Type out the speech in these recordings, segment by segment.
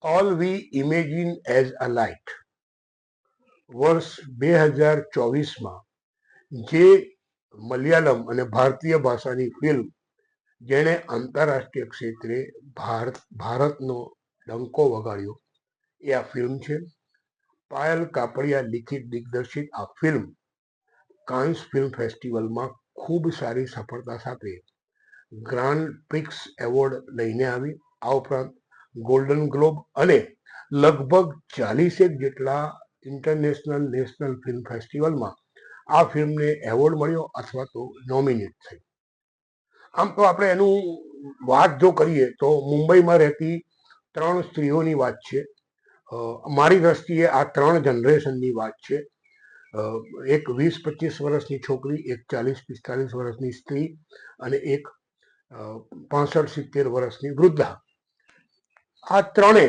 All we imagine as a light વર્ષ 2024માં જે મલયાલમ અને ભારતીય ભાષાની ફિલ્મ જેણે આંતરરાષ્ટ્રીય ક્ષેત્રે ભારતનો ડંકો વગાડ્યો એ આ ફિલ્મ છે. પાયલ કાપડિયા લિખિત દિગ્દર્શિત આ ફિલ્મ કાન્સ ફિલ્મ ફેસ્ટિવલમાં ખૂબ સારી સફળતા સાથે ગ્રાન્ડ પ્રિક્સ એવોર્ડ લઈને આવી. આ ઉપરાંત ગોલ્ડન ગ્લોબ અને લગભગ 40 જેટલા ઇન્ટરનેશનલ નેશનલ ફિલ્મ ફેસ્ટિવલમાં આ ફિલ્મને એવોર્ડ મળ્યો અથવા તો નોમિનેટ થઈ. આમ તો આપણે એનું વાત જો કરીએ તો મુંબઈમાં રહેતી 3 સ્ત્રીઓની વાત છે. મારી દ્રષ્ટિએ આ 3 જનરેશનની વાત છે. એક 20-25 વર્ષની છોકરી, એક 40-45 વર્ષની સ્ત્રી અને એક 65-70 વર્ષની વૃદ્ધા. આ ત્રણે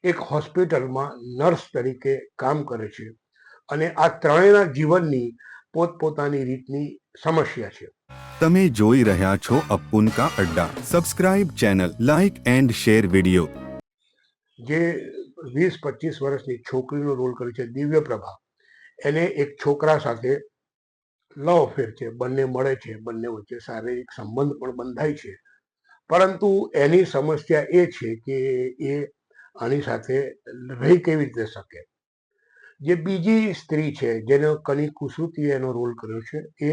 એક હોસ્પિટલમાં નર્સ તરીકે કામ કરે છે અને આ ત્રણેયના જીવનની પોતપોતાની રીતની સમસ્યા છે. તમે જોઈ રહ્યા છો અપુન કા અડ્ડા. Subscribe channel, like and share video. જે 20-25 વર્ષની છોકરીનો રોલ કરે છે દિવ્ય પ્રભા, એને એક છોકરા સાથે લવ અફેર છે, બંને મળે છે, બંને વચ્ચે શારીરિક સંબંધ પણ બંધાય છે, પરંતુ એની સમસ્યા એ છે કે એ આની સાથે રહી કેવી રીતે શકે. જે બીજી સ્ત્રી છે જેનો કની કુસુતીએ એનો રોલ કર્યો છે, એ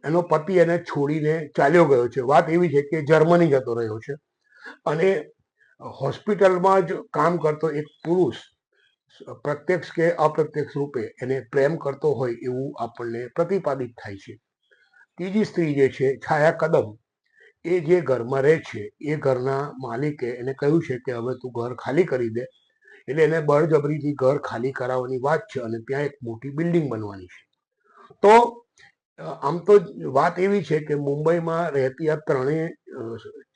એનો પતિ એને છોડીને ચાલ્યો ગયો છે. વાત એવી છે કે જર્મની જતો રહ્યો છે અને હોસ્પિટલમાં જ કામ કરતો એક પુરુષ પ્રત્યક્ષ કે અપ્રત્યક્ષ રૂપે એને પ્રેમ કરતો હોય એવું આપણને પ્રતિપાદિત થાય છે. ત્રીજી સ્ત્રી જે છે છાયા કદમ, એ જે ઘરમાં રહે છે એ ઘરના માલિકે એને કહ્યું છે કે હવે તું ઘર ખાલી કરી દે, એટલે એને બળજબરીથી ઘર ખાલી કરાવવાની વાત છે અને ત્યાં એક મોટી બિલ્ડિંગ બનવાની છે. તો આમ તો વાત એવી છે કે મુંબઈમાં રહેતી આ ત્રણેય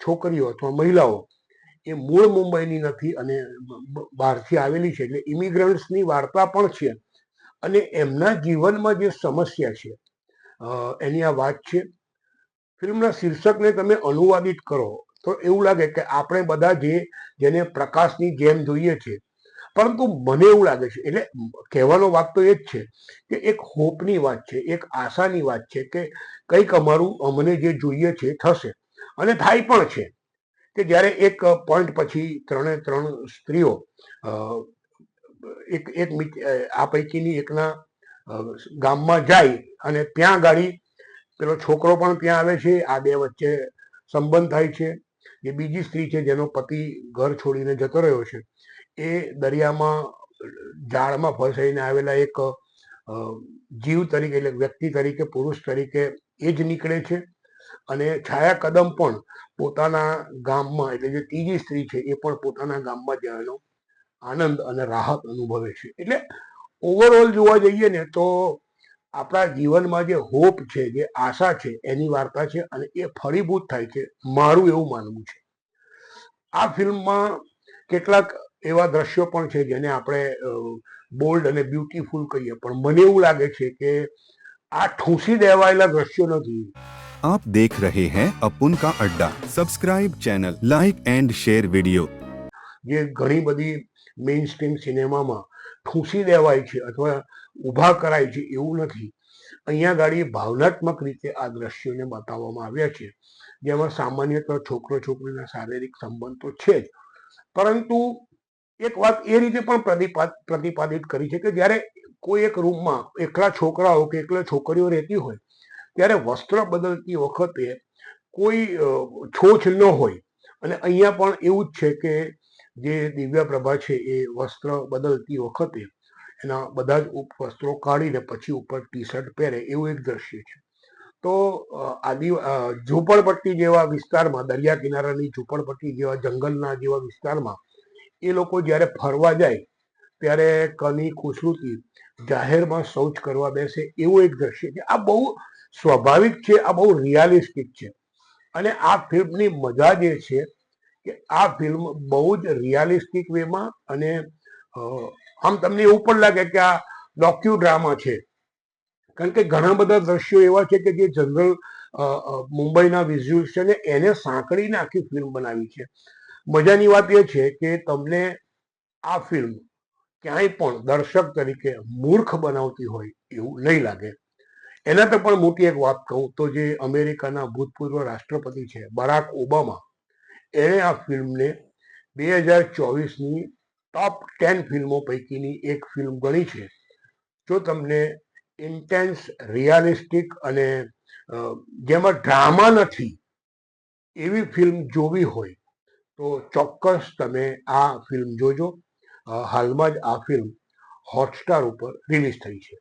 છોકરીઓ અથવા મહિલાઓ એ મૂળ મુંબઈની નથી અને બહારથી આવેલી છે, એટલે ઇમિગ્રન્ટ્સની વાર્તા પણ છે અને એમના જીવનમાં જે સમસ્યા છે એની આ વાત છે. ફિલ્મના શીર્ષકને તમે અનુવાદિત કરો તો એવું લાગે કે આપણે બધા જેને પ્રકાશની જેમ જોઈએ છે, પરંતુ મને એવું લાગે છે, એટલે કહેવાનો વાત તો એ જ છે કે એક હોપની વાત છે, એક આશાની વાત છે કે કંઈક અમને જે જોઈએ છે થશે અને થાય પણ છે. કે જ્યારે એક પોઈન્ટ પછી ત્રણ સ્ત્રીઓ એક એક આ પૈકીની એકના ગામમાં જાય અને ત્યાં ગાડી પેલો છોકરો પણ ત્યાં આવે છે, આ બે વચ્ચે સંબંધ થાય છે. જે બીજી સ્ત્રી છે જેનો પતિ ઘર છોડીને જતો રહ્યો છે, એ દરિયામાં જાળમાં ફસાઈને આવેલા એક જીવ તરીકે, એટલે વ્યક્તિ તરીકે, પુરુષ તરીકે એ જ નીકળે છે. અને છાયા કદમ પણ પોતાના ગામમાં, એટલે જે ત્રીજી સ્ત્રી છે એ પણ પોતાના ગામમાં જવાનો આનંદ અને રાહત અનુભવે છે. એટલે ઓવરઓલ જોવા જઈએ ને તો આપણા જીવનમાં જે હોપ છે, જે આશા છે, એની વાર્તા છે અને એ ફળીભૂત થાય છે, મારું એવું માનવું છે. આ ફિલ્મમાં કેટલાક એવા દ્રશ્યો પણ છે જેને આપણે બોલ્ડ અને બ્યુટીફુલ કહીએ, પણ મને એવું લાગે છે કે આ ઠૂંસી દેવાયેલા દ્રશ્યો નથી. आप देख रहे हैं अपुन का अड्डा. सब्सक्राइब चैनल, लाइक एंड शेर वीडियो. જે ઘણી બધી મેઇન સ્ટ્રીમ સિનેમામાં ઠૂંસી દેવાય છે અથવા ઊભા કરાય છે એવું નથી. અહીંયા ગાડી ભાવનાત્મક રીતે આ દ્રશ્યોને બતાવવામાં આવ્યા છે, જેમાં સામાન્યતઃ છોકરો છોકરીના શારીરિક સંબંધ તો છે જ, પરંતુ એક વાત એ રીતે પણ પ્રતિપાદિત કરી છે કે જ્યારે કોઈ એક રૂમમાં એકલા છોકરાઓ કે એકલા છોકરીઓ રહેતી હોય ત્યારે વસ્ત્ર બદલતી વખતે કોઈ છોછ ન હોય. અને અહીંયા પણ એવું જ છે કે જે દિવ્ય પ્રભા છે એ વસ્ત્ર બદલતી વખતે એના બધા જ વસ્ત્રો કાઢીને પછી ઉપર ટી શર્ટ પહેરે એવું એક દ્રશ્ય છે. તો ઝૂંપડપટ્ટી જેવા વિસ્તારમાં, દરિયા કિનારાની ઝૂંપડપટ્ટી જેવા જંગલના જેવા વિસ્તારમાં એ લોકો જ્યારે ફરવા જાય ત્યારે કની કુસૃતિ જાહેરમાં શૌચ કરવા બેસે એવું એક દ્રશ્ય છે. આ બહુ સ્વાભાવિક છે, આ બહુ રિયાલિસ્ટિક છે. અને આ ફિલ્મની મજા જે છે કે આ ફિલ્મ બહુ જ રિયાલિસ્ટિક વેમાં, અને આમ તમને એવું પણ લાગે કે આ ડોક્યુ ડ્રામા છે, કારણ કે ઘણા બધા દ્રશ્યો એવા છે કે જે જનરલ મુંબઈના વિઝ્યુઅલ્સ છે ને એને સાંકળીને આખી ફિલ્મ બનાવી છે. મજાની વાત એ છે કે તમને આ ફિલ્મ ક્યાંય પણ દર્શક તરીકે મૂર્ખ બનાવતી હોય એવું નહીં લાગે. એના તો પણ મોટી એક વાત કહું તો જે અમેરિકાના ભૂતપૂર્વ રાષ્ટ્રપતિ છે બરાક ઓબામા, એણે આ ફિલ્મને 2024ની ટોપ 10 ફિલ્મો પૈકીની એક ફિલ્મ ગણી છે. જો તમને ઇન્ટેન્સ, રિયાલિસ્ટિક અને જેમાં ડ્રામા નથી એવી ફિલ્મ જોવી હોય તો ચોક્કસ તમે આ ફિલ્મ જોજો. હાલમાં જ આ ફિલ્મ હોટસ્ટાર ઉપર રિલીઝ થઈ છે.